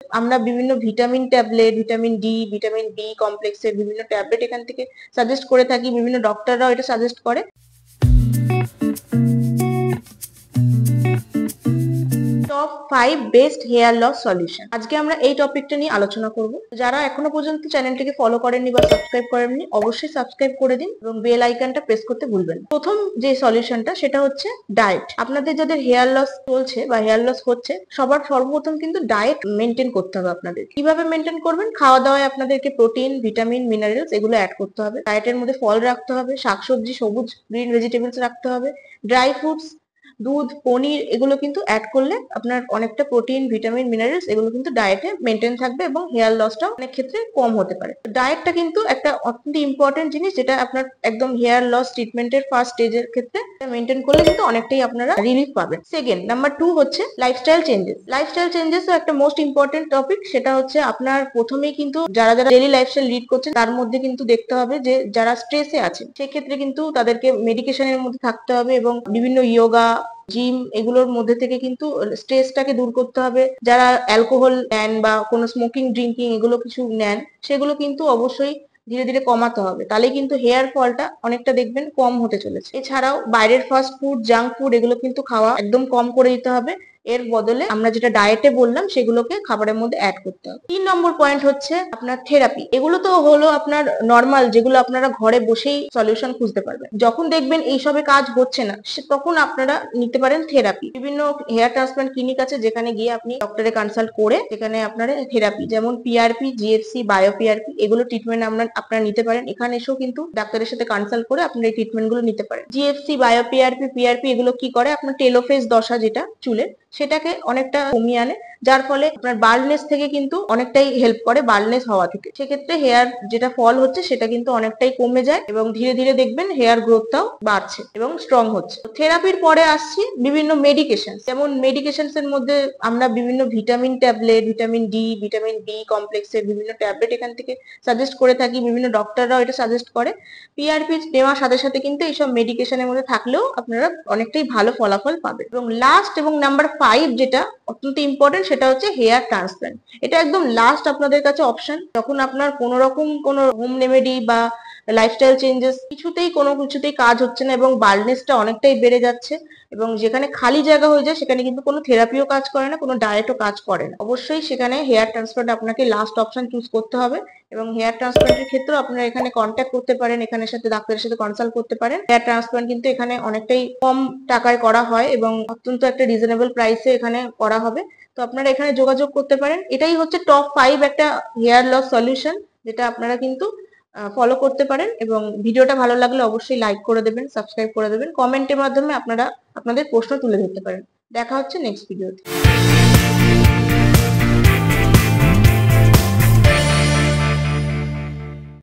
আমরা বিভিন্ন vitamin tablet, vitamin D, vitamin B কমপ্লেক্সের বিভিন্ন ট্যাবলেট এখান থেকে সাজেস্ট করে থাকি। বিভিন্ন ডক্টররাও এটা সাজেস্ট করে। Top 5 best hair loss solution. আজকে আমরা এই টপিকটা নিয়ে আলোচনা করব। যারা এখনো পর্যন্ত চ্যানেলটিকে ফলো করেননি বা সাবস্ক্রাইব করেননি, অবশ্যই সাবস্ক্রাইব করে দিন এবং বেল আইকনটা প্রেস করতে ভুলবেন না। প্রথম যে সলিউশনটা সেটা হচ্ছে ডায়েট। আপনাদের যাদের হেয়ার লস চলছে বা হেয়ার লস হচ্ছে, সবার সর্বপ্রথম কিন্তু ডায়েট মেনটেন করতে হবে আপনাদের। কিভাবে মেনটেন করবেন? খাওয়া দাওয়ায় আপনাদেরকে প্রোটিন, ভিটামিন, মিনারেলস এগুলো অ্যাড করতে হবে। ডায়েটের মধ্যে ফল রাখতে হবে, শাকসবজি, সবুজ গ্রিন ভেজিটেবলস রাখতে হবে, ড্রাই ফ্রুটস, দুধ, পনির এগুলো কিন্তু অ্যাড করলে আপনার অনেকটা প্রোটিন, ভিটামিন, মিনারেলস এগুলো কিন্তু ডায়েটে মেনটেন থাকবে এবং হেয়ার লসটা অনেক ক্ষেত্রে কম হতে পারে। ডায়েটটা কিন্তু একটা অত্যন্ত ইম্পর্টেন্ট জিনিস, যেটা আপনার একদম হেয়ার লস ট্রিটমেন্টের ফার্স্ট স্টেজের ক্ষেত্রে মেনটেন করলে কিন্তু অনেকটাই আপনারা রিলিফ পাবেন। সেকেন্ড, নাম্বার 2 হচ্ছে লাইফস্টাইল চেঞ্জেস। লাইফস্টাইল চেঞ্জেসও একটা মোস্ট ইম্পর্টেন্ট টপিক। সেটা হচ্ছে আপনার প্রথমেই কিন্তু যারা ডেইলি লাইফস্টাইল লিড করছেন তার মধ্যে কিন্তু দেখতে হবে যে যারা স্ট্রেসে আছেন সেক্ষেত্রে কিন্তু তাদেরকে মেডিকেশনের মধ্যে থাকতে হবে এবং বিভিন্ন যোগা, জিম এগুলোর মধ্যে থেকে কিন্তু স্ট্রেসটাকে দূর করতে হবে। যারা অ্যালকোহল নেন বা কোনো স্মোকিং, ড্রিঙ্কিং এগুলো কিছু নেন, সেগুলো কিন্তু অবশ্যই ধীরে ধীরে কমাতে হবে। তাহলে কিন্তু হেয়ার ফলটা অনেকটা দেখবেন কম হতে চলেছে। এছাড়াও বাইরের ফাস্ট ফুড, জাঙ্ক ফুড এগুলো কিন্তু খাওয়া একদম কম করে দিতে হবে। এর বদলে আমরা যেটা ডায়েটে বললাম সেগুলোকে খাবারের মধ্যে অ্যাড করতে হবে। 3 নম্বর পয়েন্ট হচ্ছে আপনার থেরাপি। এগুলো তো হলো আপনার নর্মাল, যেগুলো আপনারা ঘরে বসেই সলিউশন খুঁজতে পারবেন। যখন দেখবেন এইসবে কাজ হচ্ছে না, তখন আপনারা নিতে পারেন থেরাপি। বিভিন্ন হেয়ার ট্রান্সপ্লান্ট ক্লিনিক আছে যেখানে গিয়ে আপনি ডক্টরে কনসাল্ট করে সেখানে আপনারা থেরাপি, যেমন পিআরপি, জিএফসি, বায়ো পিআরপি এগুলো ট্রিটমেন্ট আপনারা নিতে পারেন। এখানে এসেও কিন্তু ডাক্তারের সাথে কনসাল্ট করে আপনারা এই ট্রিটমেন্ট গুলো নিতে পারেন। জিএফসি, বায়ো পিআরপি, পিআরপি এগুলো কি করে? আপনার টেলোফেজ দশা যেটা চুলের, সেটাকে অনেকটা কমিয়ে আনে, যার ফলে আপনার বার্ডনেস থেকে কিন্তু অনেকটাই হেল্প করে, বার্ডনেস হওয়া থেকে। সেক্ষেত্রে হেয়ার যেটা ফল হচ্ছে সেটা কিন্তু অনেকটাই কমে যায় এবং ধীরে ধীরে দেখবেন হেয়ার গ্রোথটাও বাড়ছে এবং স্ট্রং হচ্ছে। থেরাপির পরে আসছি বিভিন্ন মেডিকেশন। যেমন মেডিকেশন এর মধ্যে আমরা বিভিন্ন vitamin tablet, vitamin D, vitamin B কমপ্লেক্সের বিভিন্ন ট্যাবলেট এখান থেকে সাজেস্ট করে থাকি। বিভিন্ন ডক্টররাও এটা সাজেস্ট করে। পিআরপি নেওয়ার সাথে সাথে কিন্তু এইসব মেডিকেশনের মধ্যে থাকলেও আপনারা অনেকটাই ভালো ফলাফল পাবেন। এবং লাস্ট এবং নাম্বার 5 যেটা অত্যন্ত ইম্পর্টেন্ট, সেটা হচ্ছে হেয়ার ট্রান্সপ্লান্ট। এটা একদম লাস্ট আপনাদের কাছে অপশন। যখন আপনার কোনো রকম কোনো হোম রেমেডি বা লাইফস্টাইল চেঞ্জেস কিছুতেই কাজ হচ্ছে না এবং বার্ডনেসটা অনেকটাই বেড়ে যাচ্ছে এবং যেখানে খালি জায়গা হয়ে যায় সেখানে কিন্তু কোনো থেরাপিও কাজ করে না, কোনো ডায়েটও কাজ করে না, অবশ্যই সেখানে হেয়ার ট্রান্সপ্লান্ট আপনাকে লাস্ট অপশন চুজ করতে হবে। এবং হেয়ার ট্রান্সপ্লান্টের ক্ষেত্রেও আপনারা এখানে কন্ট্যাক্ট করতে পারেন, এখানের সাথে ডাক্তারের সাথে কনসাল্ট করতে পারেন। হেয়ার ট্রান্সপ্লান্ট কিন্তু এখানে অনেকটাই কম টাকায় করা হয় এবং অত্যন্ত একটা রিজনেবল প্রাইসে এখানে করা হবে। তো আপনারা এখানে যোগাযোগ করতে পারেন। এটাই হচ্ছে টপ 5 একটা হেয়ার লস সলিউশন, যেটা আপনারা কিন্তু ফলো করতে পারেন। এবং ভিডিওটা ভালো লাগলে অবশ্যই লাইক করে দেবেন, সাবস্ক্রাইব করে দেবেন, কমেন্টের মাধ্যমে আপনারা আপনাদের প্রশ্ন তুলে ধরতে পারেন। দেখা হচ্ছে নেক্সট ভিডিওতে।